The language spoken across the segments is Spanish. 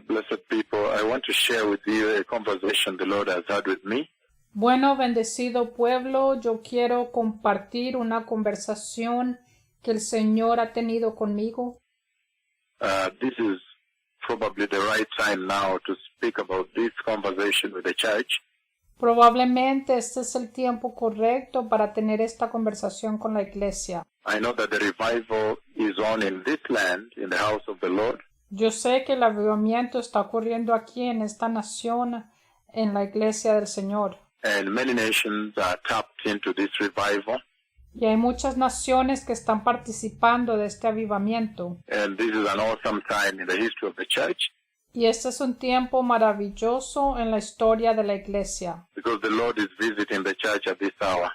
blessed people, I want to share with you a conversation the Lord has had with me. Bueno, bendecido pueblo, yo quiero compartir una conversación que el Señor ha tenido conmigo. This is probably the right time now to speak about this conversation with the church. Probablemente este es el tiempo correcto para tener esta conversación con la iglesia. I know that the revival is on in this land, in the house of the Lord. Yo sé que el avivamiento está ocurriendo aquí en esta nación, en la iglesia del Señor. And many nations are tapped into this revival. Y hay muchas naciones que están participando de este avivamiento. And this is an awesome time in the history of the church. Y este es un tiempo maravilloso en la historia de la iglesia. Because the Lord is visiting the church at this hour.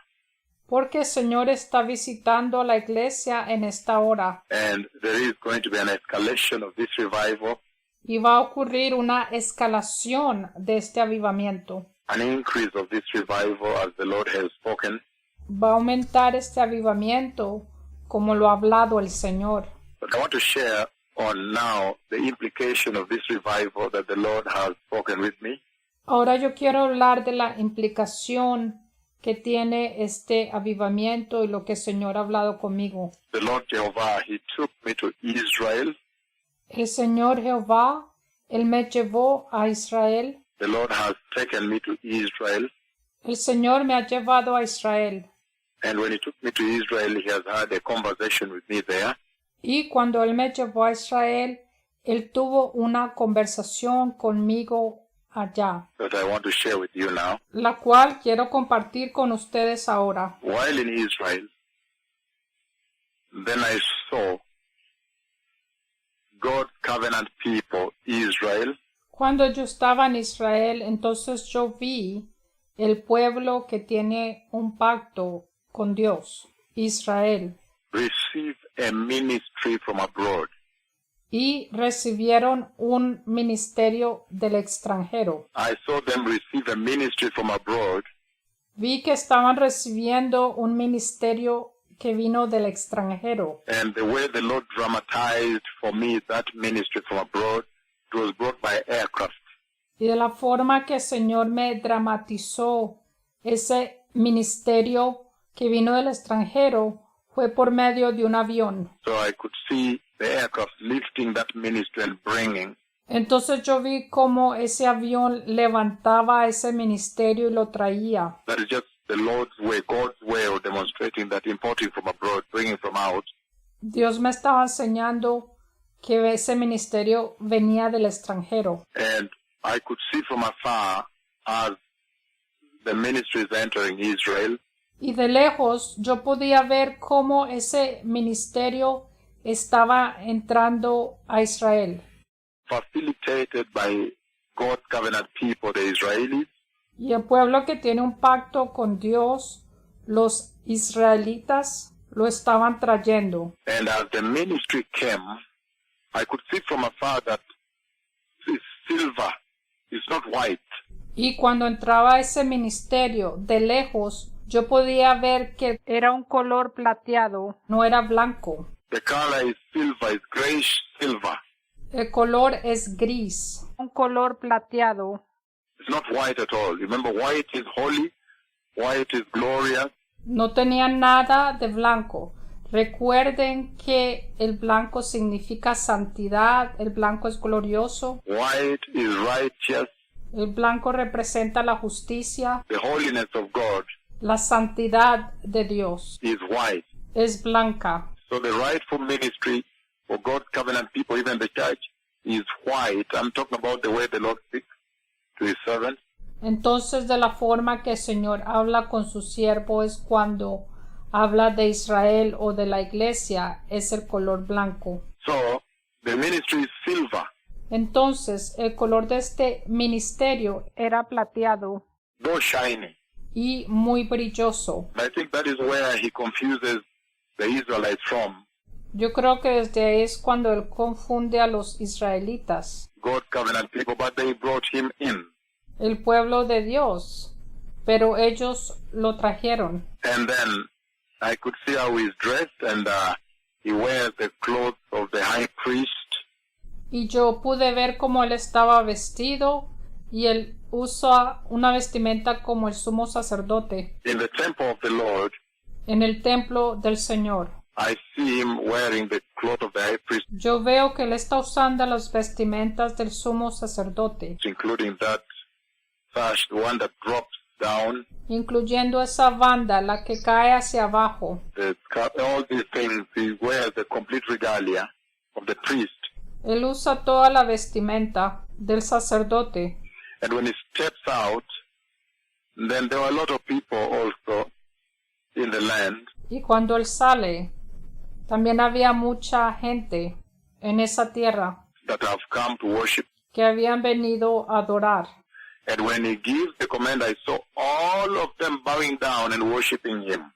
Porque el Señor está visitando a la iglesia en esta hora. And there is going to be an escalation of this revival. Y va a ocurrir una escalación de este avivamiento. An increase of this revival as the Lord has spoken. Va a aumentar este avivamiento como lo ha hablado el Señor. But I want to share on now the implication of this revival that the Lord has spoken with me. Ahora yo quiero hablar de la implicación que tiene este avivamiento y lo que el Señor ha hablado conmigo. The Lord Jehovah, He took me to Israel. El Señor Jehová, Él me llevó a Israel. The Lord has taken me to Israel. El Señor me ha llevado a Israel. And when He took me to Israel, He has had a conversation with me there. Y cuando Él me llevó a Israel, Él tuvo una conversación conmigo allá, That I want to share with you now. la cual quiero compartir con ustedes ahora. While in Israel, then I saw God's covenant people, Israel, Cuando yo estaba en Israel, entonces yo vi el pueblo que tiene un pacto con Dios, Israel, receive a ministry from abroad. y recibieron un ministerio del extranjero. I saw them receive a ministry from abroad, Vi que estaban recibiendo un ministerio que vino del extranjero. and the way the Lord dramatized for me that ministry from abroad, it was brought by aircraft. Y de la forma que el Señor me dramatizó ese ministerio que vino del extranjero fue por medio de un avión. So I could see the aircraft lifting that ministry and bringing. Entonces yo vi cómo ese avión levantaba ese ministerio y lo traía. That is just the Lord's way, God's way of demonstrating that importing from abroad, bringing from out. Dios me estaba enseñando que ese ministerio venía del extranjero. And I could see from afar as the ministry is entering Israel, Y de lejos yo podía ver cómo ese ministerio estaba entrando a Israel. facilitated by God's covenant people, the Israelis, Y el pueblo que tiene un pacto con Dios, los israelitas, lo estaban trayendo. and as the ministry came, I could see from afar that it's silver, it's not white. Y cuando entraba ese ministerio de lejos, yo podía ver que era un color plateado, no era blanco. The color is silver, it's grayish silver. El color es gris, un color plateado. It's not white at all. Remember, white is holy, white is glorious, No tenía nada de blanco. Recuerden que el blanco significa santidad, el blanco es glorioso, white is righteous, el blanco representa la justicia, the holiness of God la santidad de Dios is white. es blanca. So the rightful ministry for God's covenant people, even the church, is white. I'm talking about the way the Lord speaks to His servants. Entonces, de la forma que el Señor habla con su siervo es cuando habla de Israel o de la iglesia, es el color blanco. So the ministry is silver, Entonces, el color de este ministerio era plateado though shiny. y muy brilloso. I think that is where He confuses the Israelites from. Yo creo que desde ahí es cuando él confunde a los israelitas, God's covenant people, but they brought Him in. el pueblo de Dios, pero ellos lo trajeron. And then I could see how He's dressed, and He wears the clothes of the high priest. y yo pude ver cómo él estaba vestido y él usa una vestimenta como el sumo sacerdote In the temple of the Lord, en el templo del Señor. I see him wearing the cloth of the high priest, Yo veo que él está usando las vestimentas del sumo sacerdote, including that sash, the one that drops down, incluyendo esa banda, la que cae hacia abajo. the scarf, all these things. He wears the complete regalia of the priest. Él usa toda la vestimenta del sacerdote. And when he steps out, then there were a lot of people also in the land. Y cuando él sale, también había mucha gente en esa tierra That have come to worship. que habían venido a adorar. And when he gives the command, I saw all of them bowing down and worshiping him.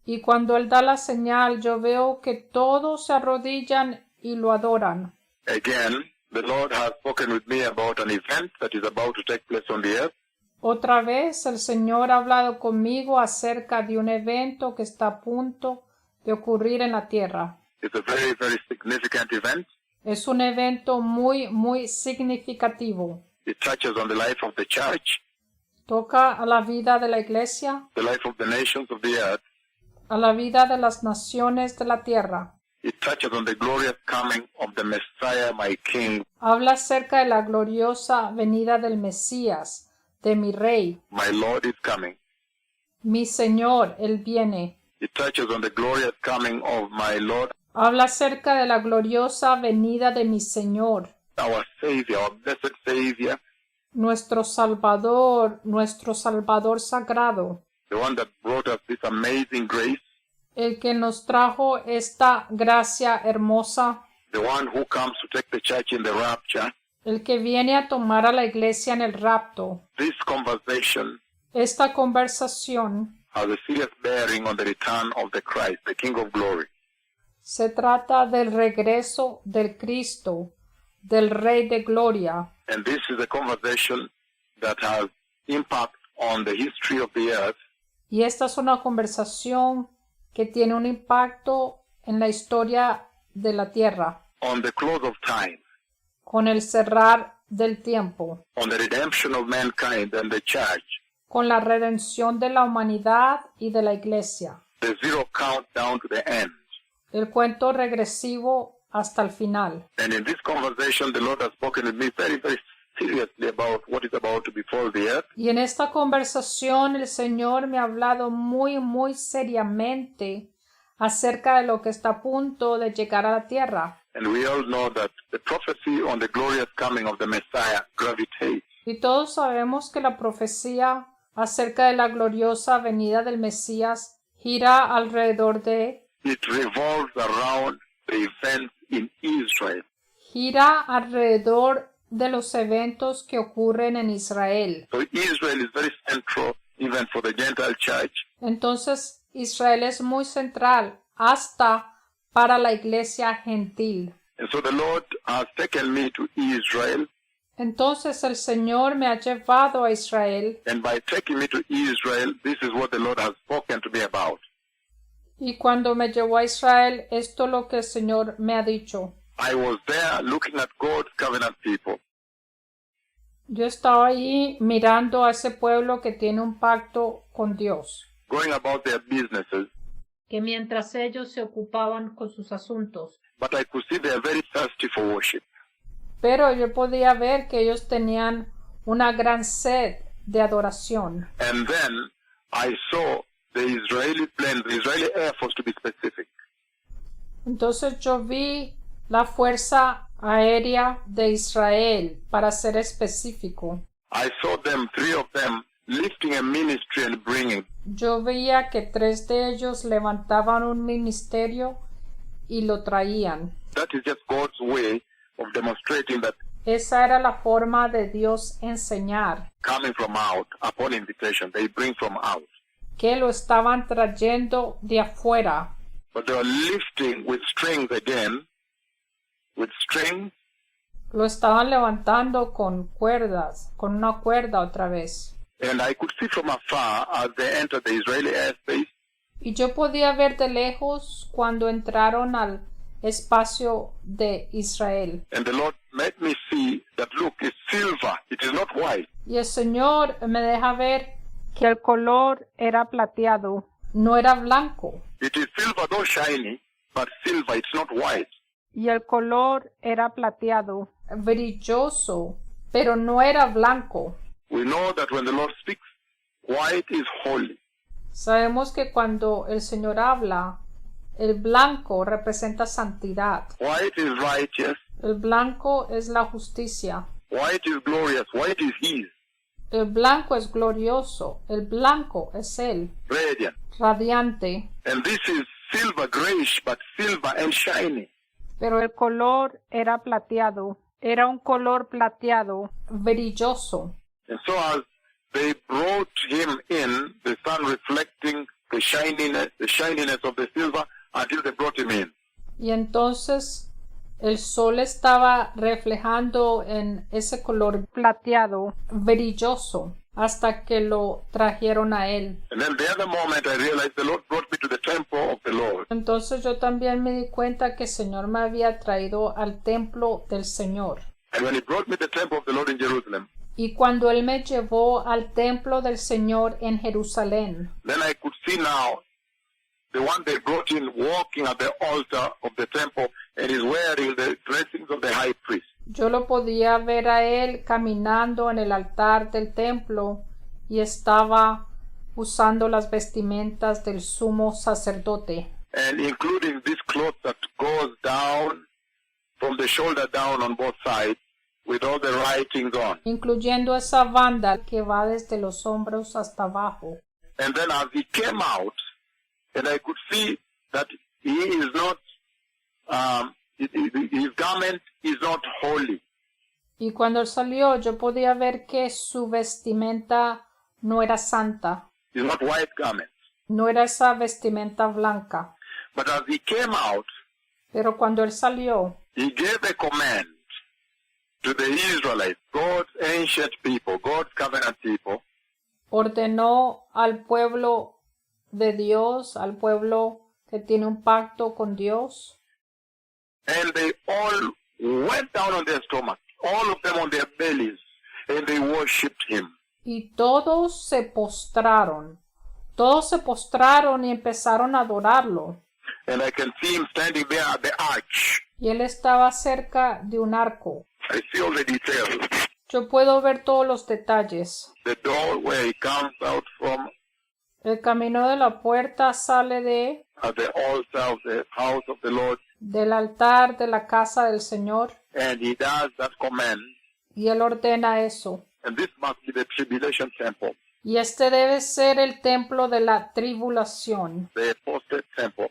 Y cuando él da la señal, yo veo que todos se arrodillan y lo adoran. Again, the Lord has spoken with me about an event that is about to take place on the earth. Otra vez el Señor ha hablado conmigo acerca de un evento que está a punto de ocurrir en la tierra. It's a very, very significant event. Es un evento muy, muy significativo. It touches on the life of the church, Toca a la vida de la iglesia, the life of the nations of the earth. a la vida de las naciones de la tierra. It touches on the glorious coming of the Messiah, my King, Habla acerca de la gloriosa venida del Mesías, de mi Rey. my Lord is coming. Mi Señor, Él viene. It touches on the glorious coming of my Lord, Habla acerca de la gloriosa venida de mi Señor, our Savior, our blessed Savior, nuestro Salvador sagrado, the one that brought us this amazing grace, el que nos trajo esta gracia hermosa, the one who comes to take the church in the rapture. el que viene a tomar a la iglesia en el rapto. This conversation Esta conversación has a serious bearing on the return of the Christ, the King of glory. se trata del regreso del Cristo, del Rey de Gloria. And this is a conversation that has impact on the history of the earth, Y esta es una conversación que tiene un impacto en la historia de la tierra, on the close of time, con el cerrar del tiempo, on the redemption of mankind and the church, con la redención de la humanidad y de la iglesia, the zero countdown to the end. el cuento regresivo hasta el final. And in this conversation, the Lord has spoken with me very, very seriously about what is about to befall the earth. Y en esta conversación el Señor me ha hablado muy, muy seriamente acerca de lo que está a punto de llegar a la tierra. And we all know that the prophecy on the glorious coming of the Messiah gravitates. Y todos sabemos que la profecía acerca de la gloriosa venida del Mesías gira alrededor de, It revolves around the events in Israel. gira alrededor de los eventos que ocurren en Israel. So Israel is very central even for the Gentile church. Entonces Israel es muy central hasta para la iglesia gentil. And so the Lord has taken me to Israel. Entonces el Señor me ha llevado a Israel, And by taking me to Israel, this is what the Lord has spoken to me about. y cuando me llevó a Israel, esto es lo que el Señor me ha dicho. I was there looking at God's covenant people. Yo estaba ahí mirando a ese pueblo que tiene un pacto con Dios, Going about their businesses, que mientras ellos se ocupaban con sus asuntos, but I could see they are very thirsty for worship. pero yo podía ver que ellos tenían una gran sed de adoración. And then I saw the Israeli planes, the Israeli Air Force to be specific. Entonces yo vi la Fuerza Aérea de Israel, para ser específico. I saw them, three of them, lifting a ministry and bringing. Yo veía que 3 de ellos levantaban un ministerio y lo traían. That is just God's way of demonstrating that Esa era la forma de Dios enseñar, coming from out, upon invitation, they bring from out. que lo estaban trayendo de afuera. But they are lifting with strings again, with strings, Lo estaban levantando con cuerdas, con una cuerda otra vez. and I could see from afar as they entered the Israeli airspace, Y yo podía ver de lejos cuando entraron al espacio de Israel. And the Lord made me see that, look, it's silver. It is not white. Y el Señor me deja ver que el color era plateado, no era blanco. It is silver, though shiny, but silver, it's not white. Y el color era plateado, brilloso, pero no era blanco. We know that when the Lord speaks, white is holy. Sabemos que cuando el Señor habla, el blanco representa santidad. White is righteous. El blanco es la justicia. White is glorious. White is His. El blanco es glorioso. El blanco es Él, Radiant. radiante. And this is silver, grayish, but silver and shiny. Pero el color era plateado. Era un color plateado, brilloso. And so as they brought him in, the sun reflecting the shininess of the silver until they brought him in. Y entonces el sol estaba reflejando en ese color plateado, brilloso, hasta que lo trajeron a él. And then the other moment I realized the Lord brought me to the temple of the Lord. Entonces yo también me di cuenta que el Señor me había traído al templo del Señor. And when He brought me to the temple of the Lord in Jerusalem, Y cuando Él me llevó al templo del Señor en Jerusalén, then I could see now the one they brought in walking at the altar of the temple and is wearing the dressings of the high priest. yo lo podía ver a Él caminando en el altar del templo y estaba usando las vestimentas del sumo sacerdote. And including this cloth that goes down from the shoulder down on both sides with all the writings on. Incluyendo esa banda que va desde los hombros hasta abajo. And then as he came out, and I could see that he is not, his garment is not holy. Y cuando él salió, yo podía ver que su vestimenta no era santa, It's not white garment. no era esa vestimenta blanca. But as he came out, Pero cuando él salió, he gave a command to the Israelites, God's ancient people, God's covenant people, ordenó al pueblo de Dios, al pueblo que tiene un pacto con Dios, and they all went down on their stomach, all of them on their bellies, and they worshipped him. y todos se postraron y empezaron a adorarlo. And I can see him standing there at the arch. Y él estaba cerca de un arco. I see all the details. Yo puedo ver todos los detalles. The door where he comes out from El camino de la puerta sale at the altar of the house of the Lord, del altar de la casa del Señor, and he does that command. y él ordena eso. And this must be the tribulation temple, Y este debe ser el templo de la tribulación, the apostate temple.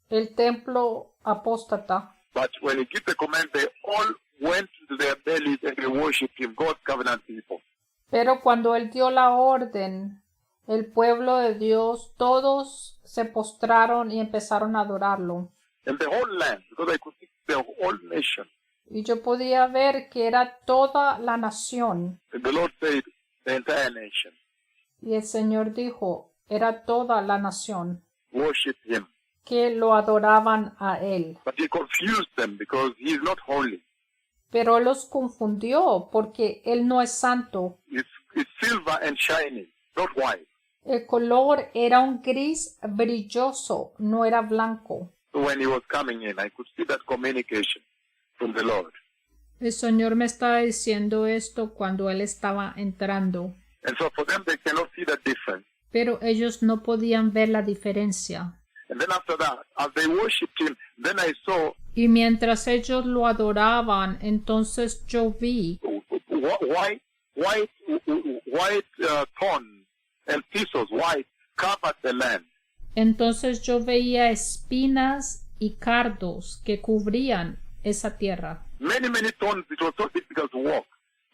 el templo apóstata. But when he gives the command, they all went to their bellies and they worshipped him, God's covenant people. Pero cuando él dio la orden, el pueblo de Dios, todos se postraron y empezaron a adorarlo. And the whole land, because I could see the whole nation. Y yo podía ver que era toda la nación. And the Lord said, the entire nation, Y el Señor dijo, era toda la nación worship him. que lo adoraban a él. But he confused them because he is not holy. Pero él los confundió porque él no es santo. It's silver and shiny, not white. El color era un gris brilloso, no era blanco. So when he was coming in, I could see that communication from the Lord. El Señor me estaba diciendo esto cuando él estaba entrando. And so for them, they cannot see that difference. Pero ellos no podían ver la diferencia. And then after that, as they worshipped him, then I saw Y mientras ellos lo adoraban, entonces yo vi white thorns and thistles, white, covered the land. Entonces yo veía espinas y cardos que cubrían esa tierra. Many thorns, it was so difficult to walk.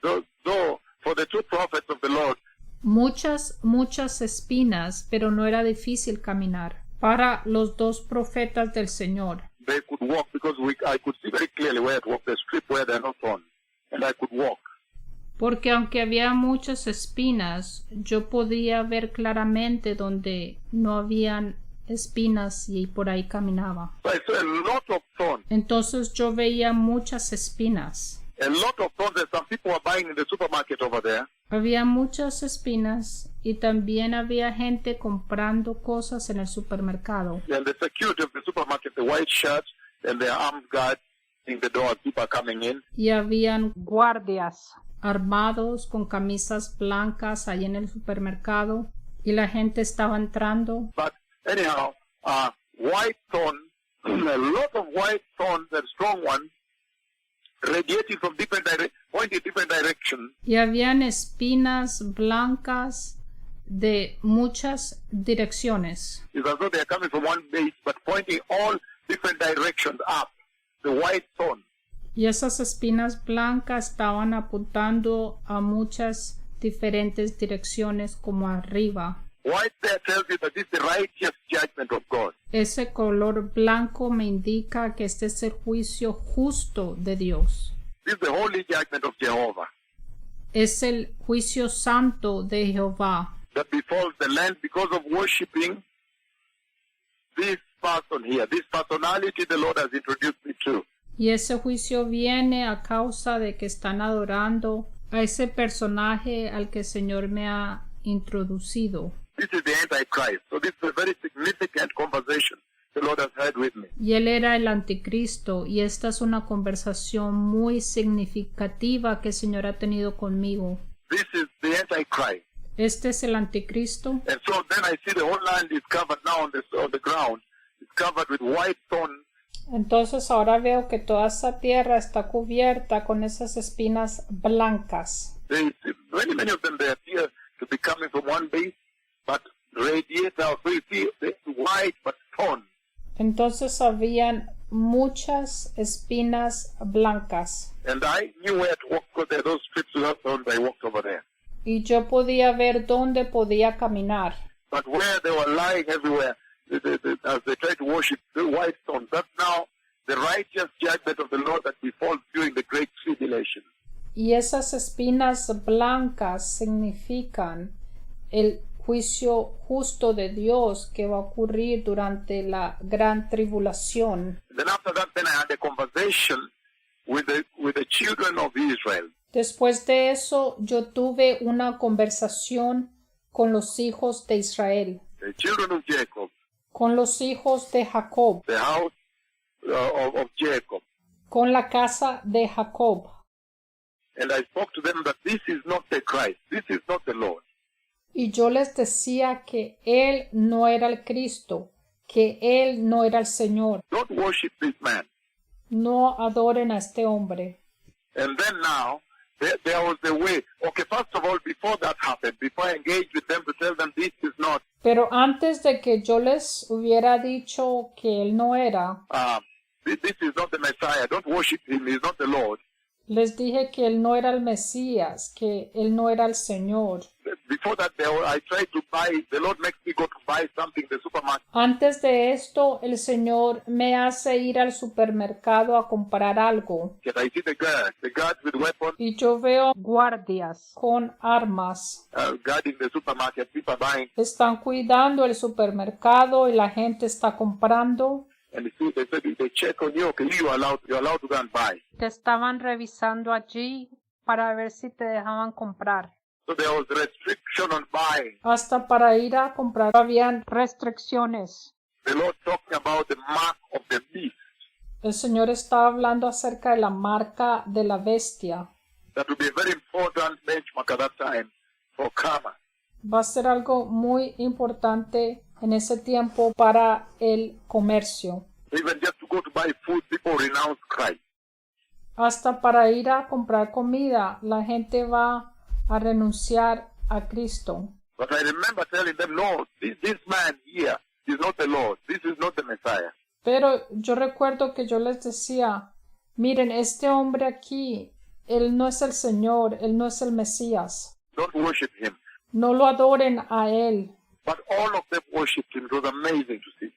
Though for the two prophets of the Lord, Muchas espinas, pero no era difícil caminar. Para los dos profetas del Señor. they could walk because I could see very clearly where to walk, the strip where there are no thorns, and I could walk. Porque aunque había muchas espinas, yo podía ver claramente donde no habían espinas y por ahí caminaba. So I saw a lot of thorns. Entonces yo veía muchas espinas. A lot of thorns that some people were buying in the supermarket over there. Había muchas espinas y también había gente comprando cosas en el supermercado. And the security of the supermarket, the white shirts and the armed guards in the door, people coming in. Y habían guardias armados con camisas blancas ahí en el supermercado y la gente estaba entrando. But anyhow, white thorn, a lot of white thorns and strong ones, radiating from pointing different directions. Y habían espinas blancas de muchas direcciones. It's as though they are coming from one base, but pointing all different directions up. The white thorn. Y esas espinas blancas estaban apuntando a muchas diferentes direcciones como arriba. White there tells you that this is the righteous judgment of God. Ese color blanco me indica que este es el juicio justo de Dios. This is the holy judgment of Jehovah Es el juicio santo de Jehová that befalls the land because of worshipping this person here, this personality the Lord has introduced me to. y ese juicio viene a causa de que están adorando a ese personaje al que el Señor me ha introducido. This is the Antichrist. So this is a very significant conversation the Lord has had with me. Y él era el anticristo y esta es una conversación muy significativa que el Señor ha tenido conmigo. This is the Antichrist. Este es el anticristo. And so then I see the whole land is covered now on the ground. It's covered with white thorn. Entonces ahora veo que toda esa tierra está cubierta con esas espinas blancas. Many of them, they appear to be coming from one base, but radiate out. So you see, they're white but thorn. Entonces habían muchas espinas blancas. And I knew where to walk because there are those strips without thorns. I walked over there. Y yo podía ver dónde podía caminar. But where they were lying everywhere, as they try to worship the white stones, that's now the righteous judgment of the Lord that befalls during the great tribulation. Y esas espinas blancas significan el juicio justo de Dios que va a ocurrir durante la gran tribulación. Then after that, then I had a conversation with the children of Israel. Después de eso, yo tuve una conversación con los hijos de Israel, The children of Jacob, con los hijos de Jacob, the house of Jacob. con la casa de Jacob. And I spoke to them that this is not the Christ, this is not the Lord. Y yo les decía que Él no era el Cristo, que Él no era el Señor. Don't worship this man. No adoren a este hombre. And then now, there was the way. Okay, first of all, before that happened, before I engaged with them to tell them this is not, Pero antes de que yo les hubiera dicho que Él no era, this is not the Messiah, don't worship him, he's not the Lord. les dije que Él no era el Mesías, que Él no era el Señor. Before that, I tried to buy, the Lord makes me go to buy something in the supermarket. Antes de esto, el Señor me hace ir al supermercado a comprar algo. And I see the guards with weapons, Y yo veo guardias con armas. guarding the supermarket, people buying. Están cuidando el supermercado y la gente está comprando. And they check on you, okay, you're allowed to go and buy. Te estaban revisando allí para ver si te dejaban comprar. So there was restriction on buying. Hasta para ir a comprar habían restricciones. The Lord talking about the mark of the beast. El Señor estaba hablando acerca de la marca de la bestia. That will be a very important benchmark at that time for karma. Va a ser algo muy importante en ese tiempo para el comercio. Even just to go to buy food, people renounce Christ. Hasta para ir a comprar comida, la gente va a renunciar a Cristo. But I remember telling them, no, this man here is not the Lord. This is not the Messiah. Pero yo recuerdo que yo les decía, miren, este hombre aquí, él no es el Señor, él no es el Mesías. Don't worship him. No lo adoren a él. But all of them worshipped him. It was amazing to see.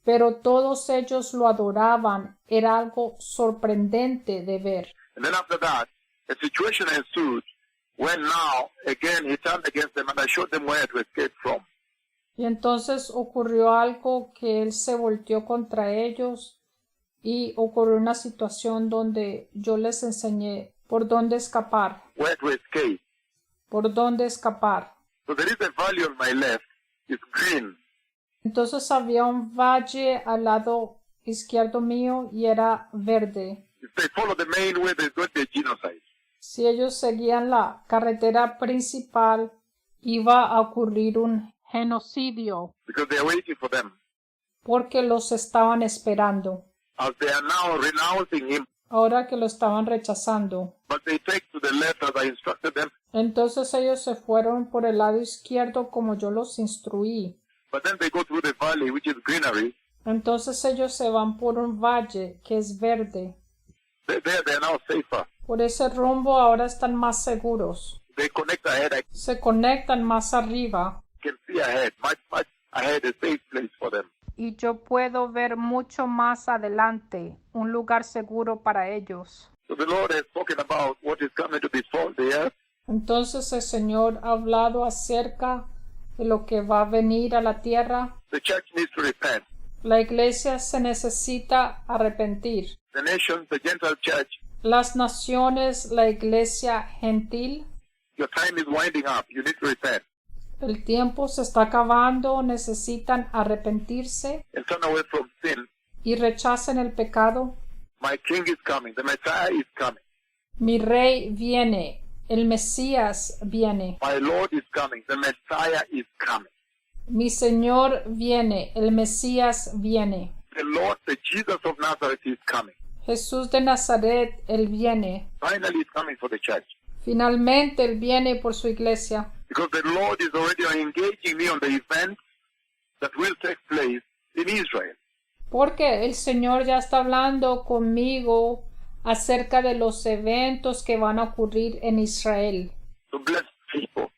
Pero todos ellos lo adoraban. Era algo sorprendente de ver. And then after that, a situation ensued when now, again, he turned against them and I showed them where to escape from. Y entonces ocurrió algo que él se volteó contra ellos y ocurrió una situación donde yo les enseñé por dónde escapar, where to escape. por dónde escapar. So there is a valley on my left. It's green. Entonces había un valle al lado izquierdo mío y era verde. If they follow the main way, there's going to be a genocide. Si ellos seguían la carretera principal, iba a ocurrir un genocidio Because they are waiting for them. porque los estaban esperando. As they are now renouncing him, Ahora que lo estaban rechazando. but they take to the left as I instructed them. Entonces ellos se fueron por el lado izquierdo como yo los instruí. But then they go through the valley, which is greenery. Entonces ellos se van por un valle que es verde. There they are now safer. Por ese rumbo ahora están más seguros. They connect ahead. I Se conectan más arriba can see ahead, much ahead, a safe place for them. y yo puedo ver mucho más adelante, un lugar seguro para ellos. So the Lord has spoken about what is coming to befall the earth. Entonces el Señor ha hablado acerca de lo que va a venir a la tierra. The church needs to repent. La iglesia se necesita arrepentir. The nations, the Gentile church, Las naciones, la iglesia gentil, your time is winding up. You need to repent el tiempo se está acabando, necesitan arrepentirse and turn away from sin. y rechacen el pecado. My King is coming. The Messiah is coming. Mi rey viene, el Mesías viene, My Lord is coming. The Messiah is coming. mi Señor viene, el Mesías viene. The Lord, the Jesus of Nazareth is coming. Jesús de Nazaret, Él viene. Finally, is coming for the church. Finalmente Él viene por su iglesia. Because the Lord is already engaging me on the events that will take place in Israel. Porque el Señor ya está hablando conmigo acerca de los eventos que van a ocurrir en Israel To bless people.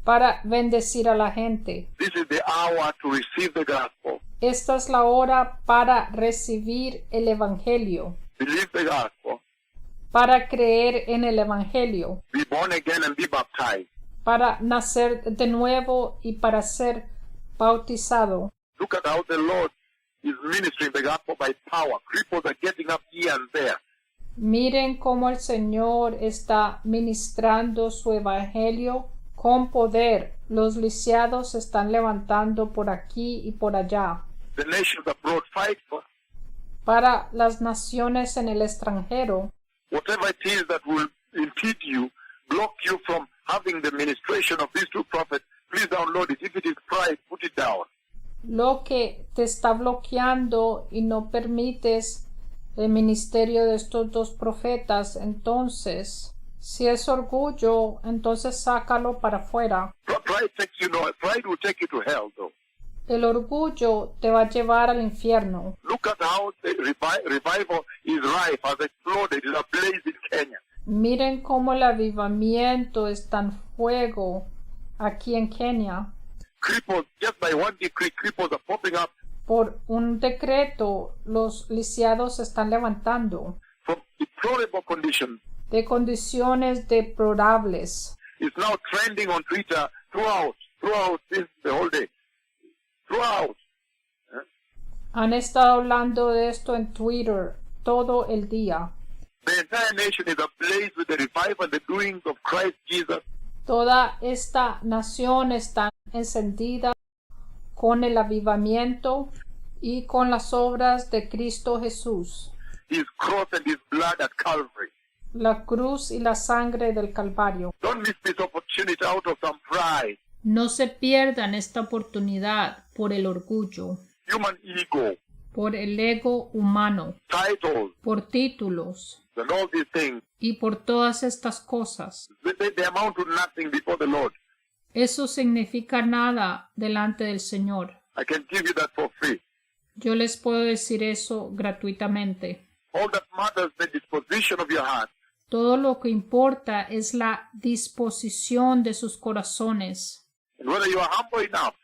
para bendecir a la gente. This is the hour to receive the gospel. Esta es la hora para recibir el Evangelio, Believe the gospel. para creer en el Evangelio, Be born again and be baptized. para nacer de nuevo y para ser bautizado. Look at how the Lord is ministering the gospel by power. Cripples are getting up here and there. Miren cómo el Señor está ministrando su Evangelio con poder. Los lisiados se están levantando por aquí y por allá. The nations abroad fight for Para las naciones en el extranjero, whatever it is that will impede you, block you from having the ministration of these two prophets. Please download it. If it is pride, put it down. lo que te está bloqueando y no permites el ministerio de estos dos profetas, entonces, si es orgullo, entonces sácalo para afuera. Pride takes you nowhere. Pride will take you to hell, though. El orgullo te va a llevar al infierno. Look at how the revival is rife, has exploded, is ablaze in Kenya. Miren cómo el avivamiento está en fuego aquí en Kenia. Cripples, just by one decree, cripples are popping up Por un decreto, los lisiados se están levantando from deplorable conditions. de condiciones deplorables. It's now trending on Twitter throughout since the whole day. Throughout. Han estado hablando de esto en Twitter todo el día. The entire nation is ablaze with the revival and the doings of Christ Jesus. Toda esta nación está encendida con el avivamiento y con las obras de Cristo Jesús, His cross and His blood at Calvary. la cruz y la sangre del Calvario. Don't miss this opportunity out of some pride, No se pierdan esta oportunidad por el orgullo, human ego, por el ego humano, titles, por títulos and all these things. y por todas estas cosas. They amount to nothing before the Lord. Eso significa nada delante del Señor. I can give you that for free. Yo les puedo decir eso gratuitamente. All that matters is the disposition of your heart. Todo lo que importa es la disposición de sus corazones. And whether you are humble enough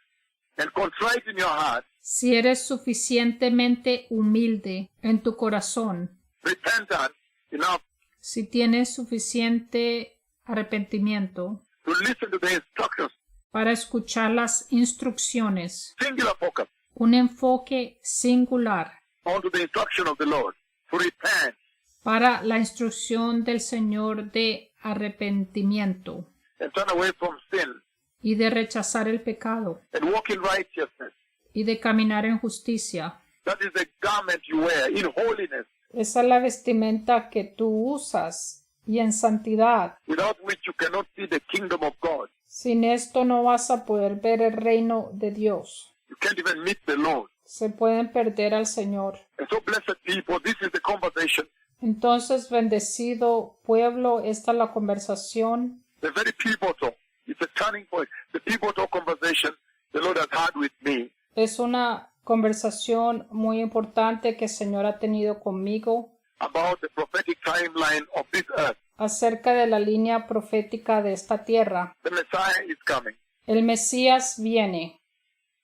and contrite in your heart, Si eres suficientemente humilde en tu corazón, repentant enough si tienes suficiente arrepentimiento to listen to the instructions para escuchar las instrucciones, Singular focus un enfoque singular onto the instruction of the Lord to repent para la instrucción del Señor de arrepentimiento and turn away from sin y de rechazar el pecado and walk in righteousness. y de caminar en justicia. That is the garment you wear in holiness, Esa es la vestimenta que tú usas y en santidad. without which you cannot see the kingdom of God. Sin esto no vas a poder ver el reino de Dios. You can't even meet the Lord. Se pueden perder al Señor. And so, blessed people, this is the conversation, Entonces, bendecido pueblo, esta es la conversación, the very pivotal, it's a turning point, the pivotal conversation the Lord has had with me es una conversación muy importante que el Señor ha tenido conmigo about the prophetic timeline of this earth. acerca de la línea profética de esta tierra. The Messiah is coming. El Mesías viene.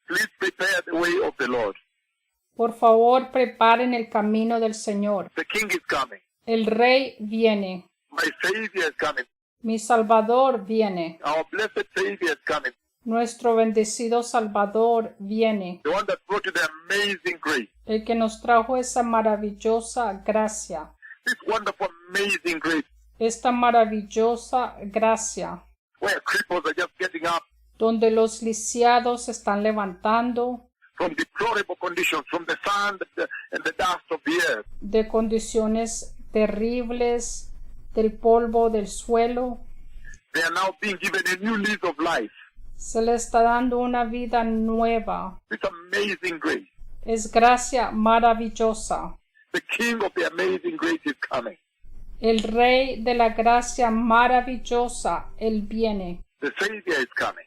Please prepare the way of the Lord. Por favor, preparen el camino del Señor. The King is coming. El Rey viene. My Savior is coming. Mi Salvador viene. Our blessed Savior is coming. Nuestro bendecido Salvador viene. The one that brought you the amazing grace. El que nos trajo esa maravillosa gracia. This wonderful, amazing grace Esta maravillosa gracia, where cripples are just getting up donde los lisiados se están levantando from deplorable conditions, from the sand and the dust of the earth. de condiciones terribles, del polvo del suelo. They are now being given a new lease of life. Se le está dando una vida nueva. This amazing grace. Es gracia maravillosa. The King of the amazing grace is coming. El Rey de la gracia maravillosa, Él viene. The Savior is coming.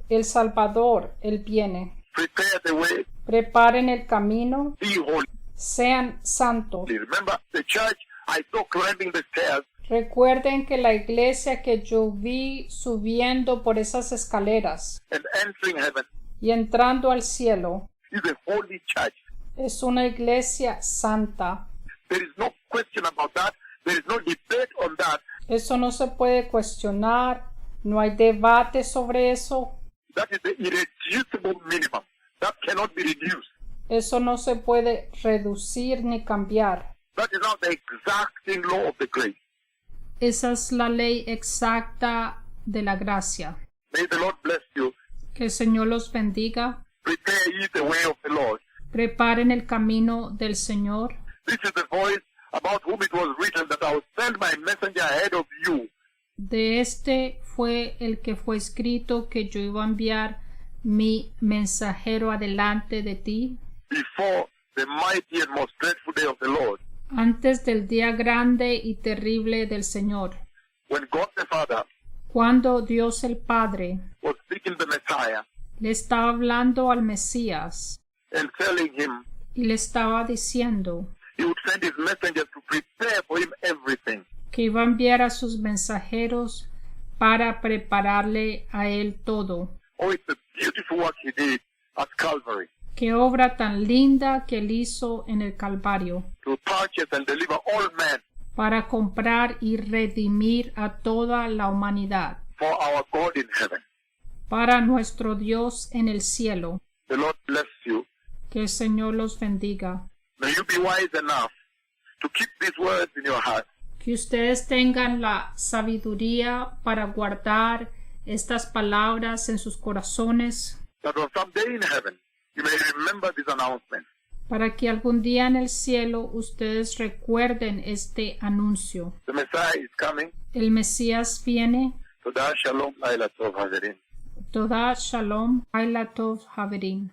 El Salvador, Él viene. Prepare the way. Preparen el camino. Be holy. Sean santos. Remember the church I saw climbing the stairs. Recuerden que la iglesia que yo vi subiendo por esas escaleras And entering heaven y entrando al cielo is a holy church. es una iglesia santa. There is no question about that. There is no debate on that. Eso no se puede cuestionar, no hay debate sobre eso. That is the irreducible minimum. That cannot be reduced. Eso no se puede reducir ni cambiar. That is now the exacting law of the grace. Esa es la ley exacta de la gracia. May the Lord bless you. Que el Señor los bendiga. Prepare ye the way of the Lord. Preparen el camino del Señor. This is the voice about whom it was written that I will send my messenger ahead of you. De este fue el que fue escrito que yo iba a enviar mi mensajero adelante de ti, Before the mighty and most dreadful day of the Lord, antes del día grande y terrible del Señor, when God the Father cuando Dios el Padre was speaking to the Messiah le estaba hablando al Mesías and telling him y le estaba diciendo he would send his messengers to prepare for him everything. que iba a enviar a sus mensajeros para prepararle a él todo. Oh, it's a beautiful work he did at Calvary Qué obra tan linda que él hizo en el Calvario to purchase and deliver all men para comprar y redimir a toda la humanidad, for our God in heaven. para nuestro Dios en el cielo. The Lord bless you. Que el Señor los bendiga. May you be wise enough to keep these words in your heart. Que ustedes tengan la sabiduría para guardar estas palabras en sus corazones, That on some day in heaven you may remember this announcement. para que algún día en el cielo ustedes recuerden este anuncio. The Messiah is coming. El Mesías viene. Toda Shalom Laila Tov Haverim. Toda Shalom, Laila Tov Haverim.